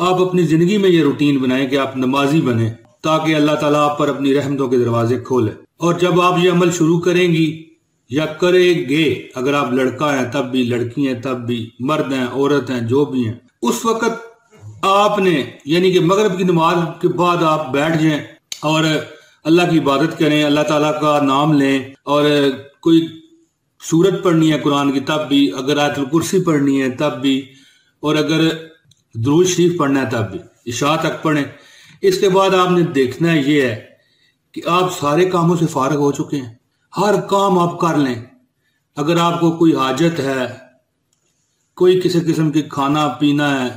آپ اپنی زندگی میں یہ روٹین بنائیں کہ آپ نمازی بنیں تاکہ اللہ تعالیٰ آپ پر اپنی رحمتوں کے دروازے کھولے. اور جب آپ یہ عمل شروع کریں گی یا کریں گے، اگر آپ لڑکا ہیں تب بھی، لڑکی ہیں تب بھی، مرد ہیں عورت ہیں جو بھی ہیں، اس وقت آپ نے یعنی کہ مغرب کی نماز کے بعد آپ بیٹھ جائیں اور اللہ کی عبادت کریں، اللہ تعالیٰ کا نام لیں، اور کوئی سورت پڑھنی ہے قرآن کی تب بھی، اگر آیت الکرسی پڑھنی ہے تب بھی، اور اگر درود شریف پڑھنا ہے تب بھی، عشاء تک پڑھیں. اس کے بعد آپ نے دیکھنا یہ ہے کہ آپ سارے کاموں سے فارغ ہو چکے ہیں، ہر کام آپ کر لیں. اگر آپ کو کوئی حاجت ہے، کوئی کسی قسم کی کھانا پینا ہے،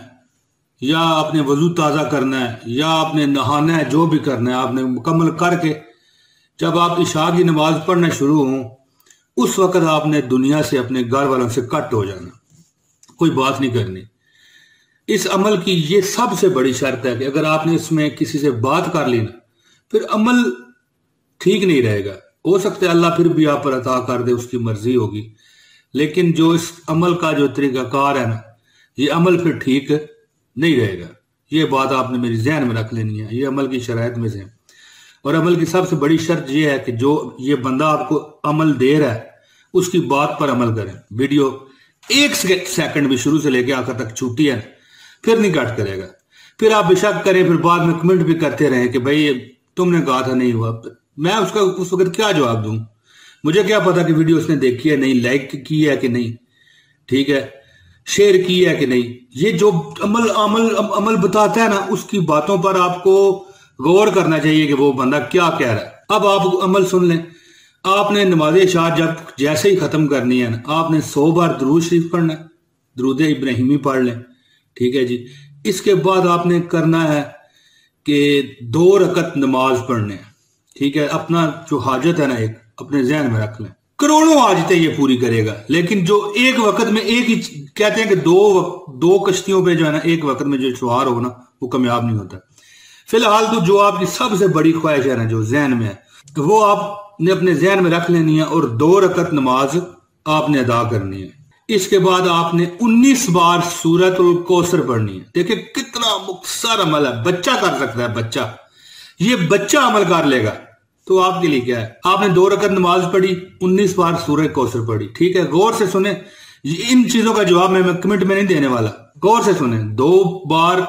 یا آپ نے وضو تازہ کرنا ہے، یا آپ نے نہانا ہے، جو بھی کرنا ہے آپ نے مکمل کر کے جب آپ عشاء کی نماز پڑھنا شروع ہوں، اس وقت آپ نے دنیا سے، اپنے گھر والوں سے کٹ ہو جانا، کوئی بات نہیں کرنی. اس عمل کی یہ سب سے بڑی شرط ہے کہ اگر آپ نے اس میں کسی سے بات کر لی نا، پھر عمل ٹھیک نہیں رہے گا. ہو سکتا ہے اللہ پھر بھی آپ پر عطا کر دے، اس کی مرضی ہوگی، لیکن جو اس عمل کا جو طریقہ کار ہے نا، یہ عمل پھر ٹھیک نہیں رہے گا. یہ بات آپ نے میری ذہن میں رکھ لینی ہے، یہ عمل کی شرائط میں سے ہے. اور عمل کی سب سے بڑی شرط یہ ہے کہ جو یہ بندہ آپ کو عمل دے رہا ہے اس کی بات پر عمل کریں. ویڈیو ایک سیکنڈ بھی شروع سے لے کے آخر تک چھوٹی ہے پھر نہیں کٹ کرے گا. پھر آپ بے شک کریں، پھر بعد میں کمنٹ بھی کرتے رہیں کہ بھائی تم نے کہا تھا نہیں ہوا. میں اس کا اس وقت کیا جواب دوں؟ مجھے کیا پتا کہ ویڈیو اس نے دیکھی ہے نہیں، لائک کی ہے کہ نہیں، ٹھیک ہے، شیئر کی ہے کہ نہیں. یہ جو عمل بتاتا ہے نا، اس کی باتوں پر آپ کو غور کرنا چاہیے کہ وہ بندہ کیا کہہ رہا ہے. اب آپ عمل سن لیں. آپ نے نماز عشاء جب جیسے ہی ختم کرنی ہے نا، آپ نے 100 بار درود شریف پڑھنا ہے، درود ابراہیمی پڑھ لیں، ٹھیک ہے جی. اس کے بعد آپ نے کرنا ہے کہ 2 رکعت نماز پڑھنے ہیں، ٹھیک ہے. اپنا جو حاجت ہے نا ایک اپنے ذہن میں رکھ لیں. کروڑوں حاجتیں یہ پوری کرے گا، لیکن جو ایک وقت میں ایک ہی کہتے ہیں کہ دو کشتیوں پہ جو ہے نا ایک وقت میں جو سوار ہو نا وہ کامیاب نہیں ہوتا. فی الحال تو جو آپ کی سب سے بڑی خواہش ہے نا جو ذہن میں ہے، وہ آپ نے اپنے ذہن میں رکھ لینی ہے اور 2 رکعت نماز آپ نے ادا کرنی ہے. اس کے بعد آپ نے 19 بار سورۃ الکوثر پڑھنی ہے. دیکھیں کتنا مختصر عمل ہے، بچہ کر سکتا ہے، بچہ، یہ بچہ عمل کر لے گا. تو آپ کے لیے کیا ہے، آپ نے 2 رکعت نماز پڑھی، 19 بار سورہ کوثر پڑھی، ٹھیک ہے. غور سے سنیں، ان چیزوں کا جواب میں کمنٹ میں نہیں دینے والا، غور سے سنیں. 2 بار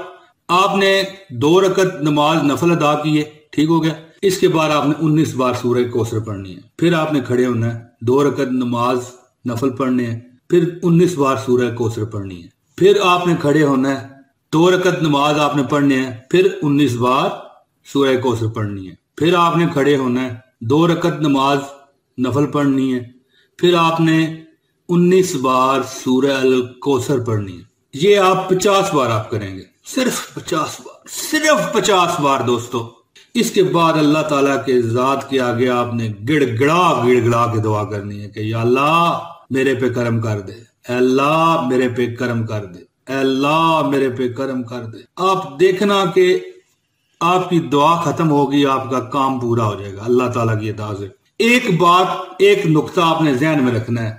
آپ نے 2 رکعت نماز نفل ادا کی ہے، ٹھیک ہو گیا. اس کے بعد آپ نے 19 بار سورہ کوثر پڑھنی ہے. پھر آپ نے کھڑے ہونا ہے، 2 رکعت نماز نفل پڑھنے ہیں، پھر 19 بار سورہ کوثر پڑھنی ہے. پھر آپ نے کھڑے ہونا ہے، 2 رکعت نماز آپ نے پڑھنے ہیں، پھر 19 بار سورہ کوثر پڑھنی ہے. پھر آپ نے کھڑے ہونا ہے، 2 رکعت نماز نفل پڑھنی ہے، پھر آپ نے 19 بار سورہ الکوثر پڑھنی ہے. یہ آپ 50 بار آپ کریں گے، صرف 50 بار، صرف 50 بار دوستو. اس کے بعد اللہ تعالیٰ کے ذات کے آگے آپ نے گڑ گڑا کے دعا کرنی ہے کہ یا اللہ میرے پہ کرم کر دے، اے اللہ میرے پہ کرم کر دے، اے اللہ میرے پہ کرم کر دے. آپ دیکھنا کہ آپ کی دعا ختم ہوگی، آپ کا کام پورا ہو جائے گا اللہ تعالیٰ کی اطاعت سے. ایک بات، ایک نقطہ آپ نے ذہن میں رکھنا ہے،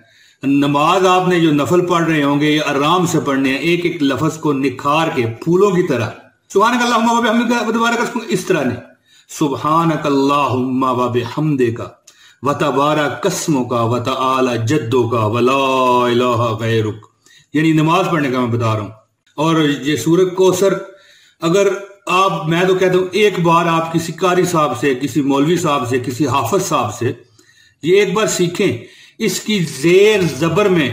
نماز آپ نے جو نفل پڑھ رہے ہوں گے یہ آرام سے پڑھنے ہیں، ایک ایک لفظ کو نکھار کے پھولوں کی طرح. سبحانک اللہم و بحمدک وتبارک اس طرح نہیں، سبحانک اللہم و بحمدک وتبارک اسمک وتعالی جدک ولا الہ غیرک. یعنی نماز پڑھنے کا میں بتا رہا ہوں. اور یہ سورۃ کوثر اگر آپ، میں تو کہتا ہوں ایک بار آپ کسی قاری صاحب سے، کسی مولوی صاحب سے، کسی حافظ صاحب سے یہ ایک بار سیکھیں. اس کی زیر زبر میں،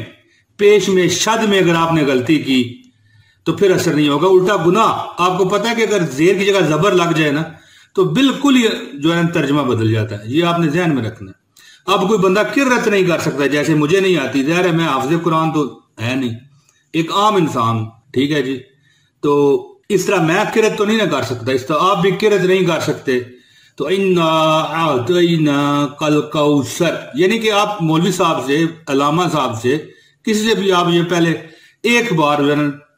پیش میں، شد میں اگر آپ نے غلطی کی تو پھر اثر نہیں ہوگا، الٹا گناہ. آپ کو پتا ہے کہ اگر زیر کی جگہ زبر لگ جائے نا تو بالکل یہ جو ہے ترجمہ بدل جاتا ہے. یہ آپ نے ذہن میں رکھنا ہے. اب کوئی بندہ قرت نہیں کر سکتا، جیسے مجھے نہیں آتی، ظاہر ہے میں حافظ قرآن تو ہے نہیں، ایک عام انسان، ٹھیک ہے جی. تو اس طرح میں قرت تو نہیں نہ کر سکتا، اس طرح آپ بھی قرت نہیں کر سکتے. تو اِنَّا أَعْطَيْنَاكَ الْكَوْثَرَ، یعنی کہ آپ مولوی صاحب سے، علامہ صاحب سے، کسی سے بھی آپ یہ پہلے ایک بار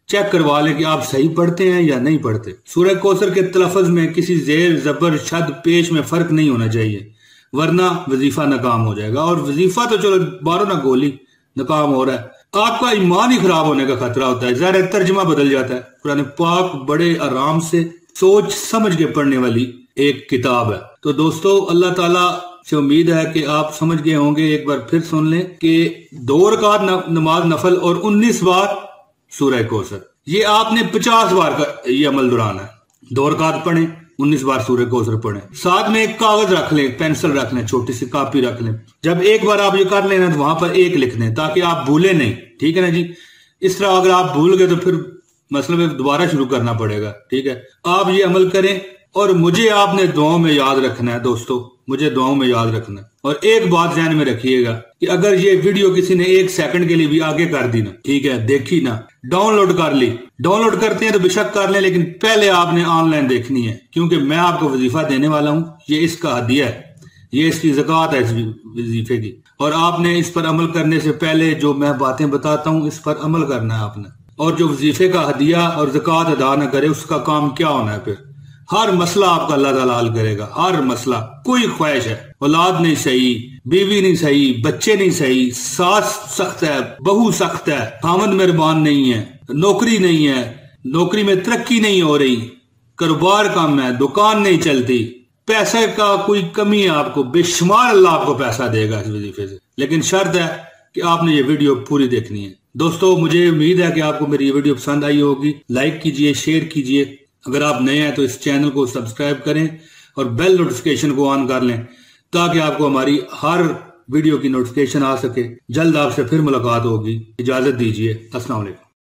چیک کروا لیں کہ آپ صحیح پڑھتے ہیں یا نہیں پڑھتے. سورہ کوثر کے تلفظ میں کسی زیر زبر شد پیش میں فرق نہیں ہونا چاہیے، ورنہ وظیفہ ناکام ہو جائے گا. اور وظیفہ تو چلو بارو نہ گولی ناکام ہو رہا ہے، آپ کا ایمان ہی خراب ہونے کا خطرہ ہوتا ہے. ظاہر ترجمہ بدل جاتا ہے. قرآن پاک بڑے آرام سے سوچ سمجھ کے پڑھنے والی ایک کتاب ہے. تو دوستو اللہ تعالیٰ سے امید ہے کہ آپ سمجھ گئے ہوں گے. ایک بار پھر سن لیں کہ 2 رکعت نماز نفل اور 19 بار سورہ کوثر، یہ آپ نے 50 بار کا یہ عمل دہرانا ہے. 2 رکعت پڑھیں، 19 بار سورہ کوثر پڑھیں. ساتھ میں ایک کاغذ رکھ لیں، پینسل رکھ لیں، چھوٹی سی کاپی رکھ لیں. جب ایک بار آپ یہ کر لیں نا تو وہاں پر 1 لکھ دیں تاکہ آپ بھولیں نہیں. ٹھیک ہے نا جی. اس طرح اگر آپ بھول گئے تو پھر مسئلہ میں دوبارہ شروع کرنا پڑے گا. ٹھیک ہے. آپ یہ عمل کریں اور مجھے آپ نے دعاؤں میں یاد رکھنا ہے دوستو، مجھے دعاؤں میں یاد رکھنا ہے. اور ایک بات ذہن میں رکھیے گا کہ اگر یہ ویڈیو کسی نے 1 سیکنڈ کے لیے بھی آگے کر دی نا، ٹھیک ہے، دیکھی نا، ڈاؤن لوڈ کر لی، ڈاؤن لوڈ کرتے ہیں تو بے شک کر لیں، لیکن پہلے آپ نے آن لائن دیکھنی ہے، کیونکہ میں آپ کو وظیفہ دینے والا ہوں. یہ اس کا ہدیہ ہے، یہ اس کی زکوٰۃ ہے اس وظیفے کی. اور آپ نے اس پر عمل کرنے سے پہلے جو میں باتیں بتاتا ہوں اس پر عمل کرنا ہے آپ نے. اور جو وظیفے کا ہدیہ اور زکوٰۃ ادا نہ کرے اس کا کام کیا ہونا ہے؟ پھر ہر مسئلہ آپ کا اللہ تعالیٰ حل کرے گا. ہر مسئلہ. کوئی خواہش ہے، اولاد نہیں صحیح، بیوی نہیں صحیح، بچے نہیں صحیح، ساس سخت ہے، بہو سخت ہے، خامد مہربان نہیں ہے، نوکری نہیں ہے، نوکری میں ترقی نہیں ہو رہی، کاروبار کم ہے، دکان نہیں چلتی، پیسے کا کوئی کمی ہے آپ کو، بے شمار اللہ آپ کو پیسہ دے گا اس وظیفے سے. لیکن شرط ہے کہ آپ نے یہ ویڈیو پوری دیکھنی ہے. دوستو مجھے امید ہے کہ آپ کو میری یہ ویڈیو پسند آئی ہوگی. لائک کیجئے، شیئر کیجئے. اگر آپ نئے ہیں تو اس چینل کو سبسکرائب کریں اور بیل نوٹیفیکیشن کو آن کر لیں تاکہ آپ کو ہماری ہر ویڈیو کی نوٹیفیکیشن آ سکے. جلد آپ سے پھر ملاقات ہوگی. اجازت دیجئے. السلام علیکم.